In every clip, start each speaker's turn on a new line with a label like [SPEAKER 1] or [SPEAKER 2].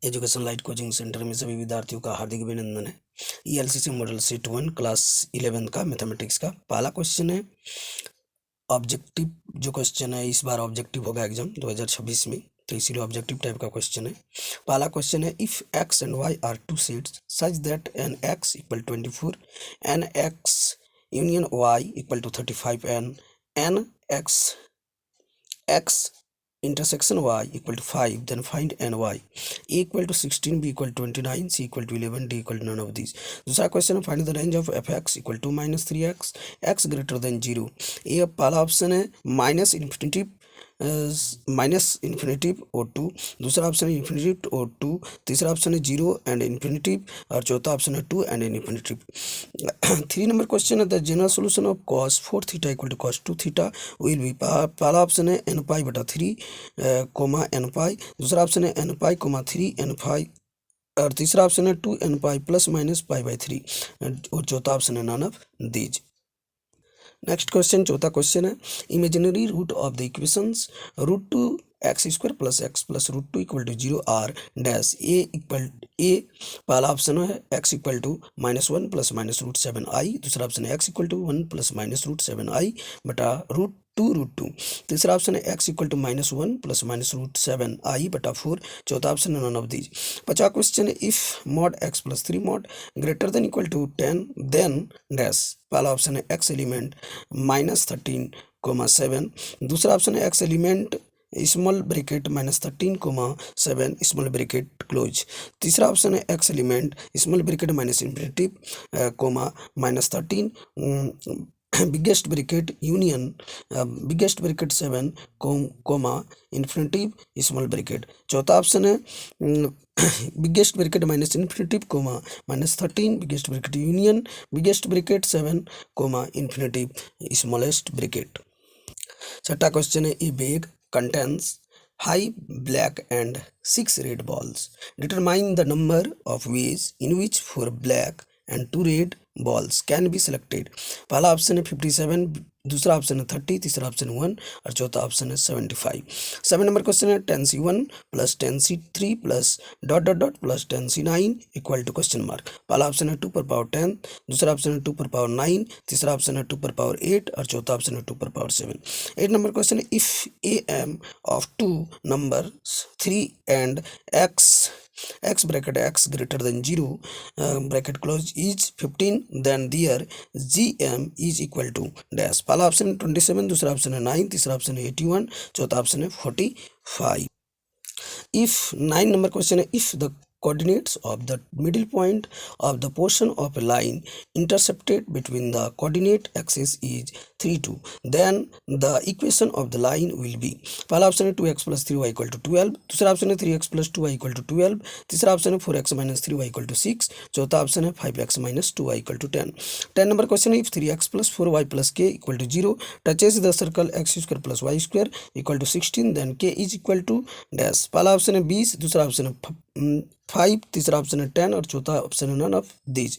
[SPEAKER 1] Education light coaching centre में सभी विद्यार्थियों का हार्दिक अभिनंदन है। ELCC मॉडल सेट 1 क्लास 11 का मैथमेटिक्स का पहला क्वेश्चन है ऑब्जेक्टिव। जो क्वेश्चन है इस बार ऑब्जेक्टिव होगा एग्जाम 2026 में, तो इसीलिए ऑब्जेक्टिव टाइप का क्वेश्चन है। पहला क्वेश्चन है if x and y are two sets such that n x equal 24 n x union y equal to 35 n x intersection y equal to 5, then find n y a equal to 16, b equal to 29, c equal to 11, d equal to none of these। दूसरा question है find the range of fx equal to -3x x greater than 0। ये पहला option है minus infinitive और 2, दूसरा option है infinitive और 2, तीसरा ऑप्शन है 0 एंड इन्फिनेटिव और चौथा ऑप्शन है 2 एंड इन्फिनेटिव। 3 नंबर क्वेश्चन है the general solution of cos 4 theta equal to cos 2 theta will be. पहला ऑप्शन है n पाई बटा 3 कोमा n पाई, दूसरा ऑप्शन है n pi comma 3 n pi और तीसरा ऑप्शन है 2 n pi plus minus pi by 3 और चौथा ऑप्शन है none of these. Next question, चौथा क्वेश्चन है imaginary root of the equations root two x square plus x plus root two equal to 0 are dash a पहला option है x equal to -1 plus minus root 7 i, दूसरा option है x equal to 1 plus minus root 7 i बटा root two, तीसरा option है x equal to -1 plus minus root 7 i बटा 4, चौथा option है नन ऑफ दीज। 50 क्वेश्चन है if mod x plus 3 mod greater than equal to 10 then dash. पहला option है x element -13, दूसरा ऑप्शन है x element small bracket -13, small bracket close, तीसरा option है x element small bracket minus infinitive -13 biggest bracket union biggest bracket 7 infinitive small bracket, चौथा option है biggest bracket minus infinitive -13 biggest bracket union biggest bracket 7 infinitive smallest bracket. छठा question है a bag contains 5 black and 6 red balls. Determine the number of ways in which 4 black and 2 red balls can be selected। पहला option है 57, दूसरा option है 30, तीसरा option है 1 और चौथा ऑप्शन है 75। 7 नंबर क्वेश्चन है 10c1 plus 10c3 plus dot dot dot plus 10c9 equal to question mark. पहला ऑप्शन है 2 पर पावर 10, दूसरा ऑप्शन है 2 पर पावर 9, तीसरा ऑप्शन है 2 पर पावर 8 और चौथा ऑप्शन है 2 पर पावर 7। 8 नंबर क्वेश्चन है if am of 2 numbers 3 and x bracket x greater than 0 bracket close is 15 then there gm is equal to dash। पहला ऑप्शन है 27, दूसरा ऑप्शन है 9, तीसरा ऑप्शन है 81, चौथा ऑप्शन है 45। if 9 नंबर क्वेश्चन है if the coordinates of the middle point of the portion of a line intercepted between the coordinate axis is 3 2, then the equation of the line will be। पहला option है 2x plus 3y equal to 12, दूसरा option है 3x plus 2y equal to 12, तीसरा option है 4x minus 3y equal to 6, चौथा option है 5x minus 2y equal to 10। 10 number question है if 3x plus 4y plus k equal to 0 touches the circle x square plus y square equal to 16 then k is equal to dash। पहला option है 20, दूसरा option है 5, तीसरा option है 10 और चौथा option है none of these.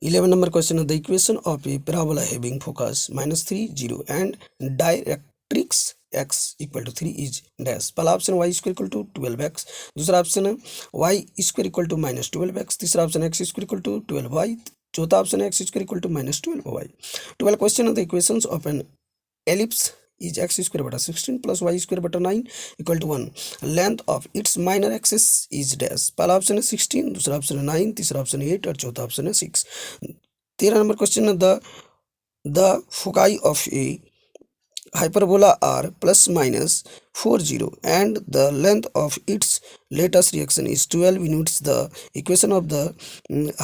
[SPEAKER 1] 11 number question है the equation of a parabola having focus -3 0 and directrix x equal to 3 is dash. पहला option y square equal to 12x, दूसरा ऑप्शन है y square equal to -12x, तीसरा option है x square equal to 12y, चौथा option है x square equal to -12y। 12 question है the equations of an ellipse is x square बटा 16 plus y square बटा 9 equal to 1, length of its minor axis is dash. पहला option है 16, दूसरा option है 9, तीसरा ऑप्शन है 8 और चौथा ऑप्शन है 6। 13 नंबर क्वेश्चन है the foci of A hyperbola are plus minus 40 and the length of its latest reaction is 12 units, the equation of the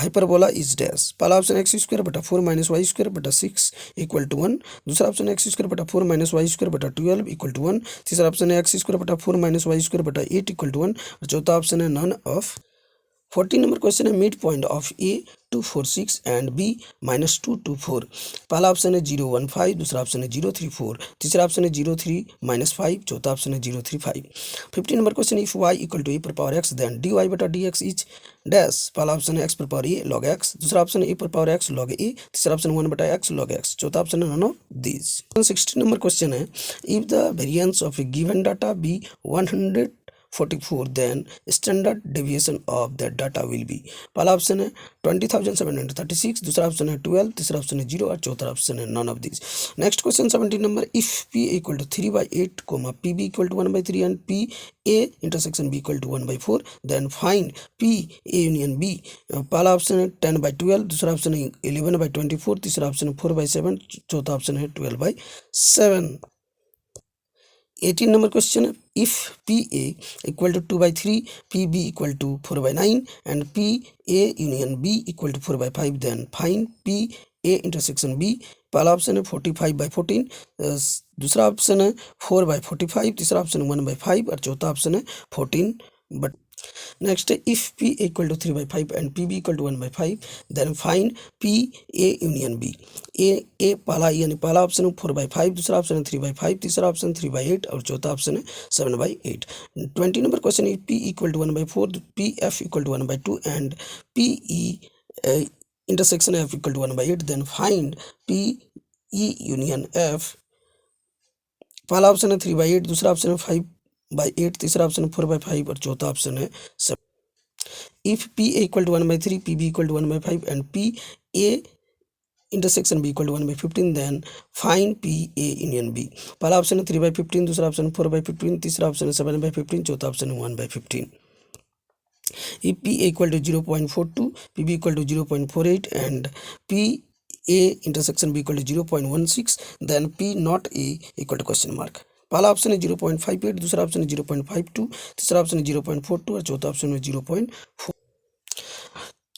[SPEAKER 1] hyperbola is dash। पहला ऑप्शन x स्क्वायर बटा 4 minus Y square बटा 6 equal to 1, दूसरा option है x square बटा 4 minus Y square बटा 12 equal to 1, तीसरा option है x square बटा 4 माइनस वाई स्क्वायर बटा 8 इक्वल टू 1 और चौथा ऑप्शन है नन ऑफ। 14 नंबर क्वेश्चन है mid point of A 2 4 6 and B -2 2 4। पहला ऑप्शन है 0 1 5, दूसरा ऑप्शन है 0 3 4, तीसरा ऑप्शन है 0 3 -5, चौथा ऑप्शन है 0 3 5। 15 number question, if y equal to a पर पावर एक्स देन dy बटा डी एक्स इज डैश। पहला ऑप्शन है एक्स पर पावर ए लॉग एक्स, दूसरा ऑप्शन है ए पर पावर एक्स लॉग ए, तीसरा ऑप्शन 1 बटा एक्स लॉग एक्स, चौथा ऑप्शन है none of these. 16 number question है, if the variance of a given data be 144 then standard deviation of that data will be। पहला option है 20,736, दूसरा option है 12, तीसरा ऑप्शन है 0 और चौथा ऑप्शन है none of this. Next question 17 number, if p equal to 3/8 p b equal to 1/3 and p a intersection b equal to 1/4 then find p a union b। पहला option है 10/12, दूसरा option है 11/24, तीसरा option है 4/7, चौथा option है 12/7। 18 number question है, if P A equal to 2/3, P B equal to 4/9 and P A union B equal to 4/5 then find P A intersection B. पहला ऑप्शन है 45/14, दूसरा ऑप्शन है 4/45, तीसरा ऑप्शन है 1/5 और चौथा ऑप्शन है 14 बट। नेक्स्ट है, if p equal to 3/5 and P B equal to 1/5 then find p a union b। ए पहला यानी पहला ऑप्शन है 4/5, दूसरा ऑप्शन है 3/5, तीसरा ऑप्शन 3/8 और चौथा ऑप्शन है 7/8। 20 नंबर क्वेश्चन है, p equal to 1/4, p f equal to 1/2 and p e intersection f equal to 1/8 then find p e union f। पहला ऑप्शन है 3/8, दूसरा ऑप्शन है 5/8, तीसरा ऑप्शन है 4/5 और चौथा ऑप्शन है 7। If p a equal to 1/3, p b equal to 1/5 and p a intersection b equal to 1/15 then find p a union b। पहला ऑप्शन है 3/15, दूसरा ऑप्शन है 4/15, तीसरा ऑप्शन है 7/15, चौथा ऑप्शन है 1/15। if p a equal to 0.42, p b equal to 0.48 and p a intersection b equal to 0.16 then p not a equal to question mark. पहला option है 0.58, दूसरा ऑप्शन है 0.52, तीसरा ऑप्शन है 0.42 और चौथा ऑप्शन है 0.4।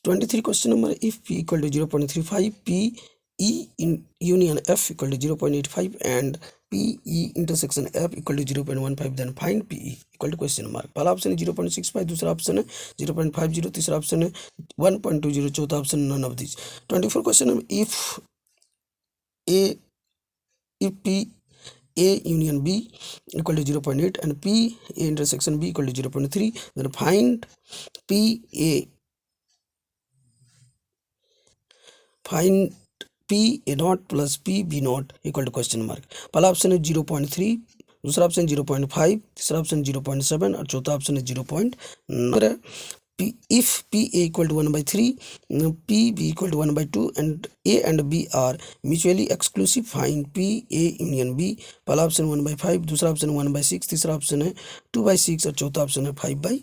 [SPEAKER 1] 23 question number, if p equal to 0.35, p e union f equal to 0.85 and p e intersection f equal to 0.15 then find p e equal to question mark. पहला option है 0.65, दूसरा option है 0.50, तीसरा option है 1.20, चौथा option none of this. 24 question है, if p a union b equal to 0.8 and p a intersection b equal to 0.3 then find p a not plus p b not equal to question mark. पहला option है 0.3, दूसरा option 0.5, तीसरा option 0.7 और चौथा option है 0.9। if p a equal to 1/3, p b equal to 1/2 and a and b are mutually exclusive, find p a union b। पहला option 1/5, दूसरा option 1/6, तीसरा ऑप्शन है 2/6 और चौथा ऑप्शन है 5/6।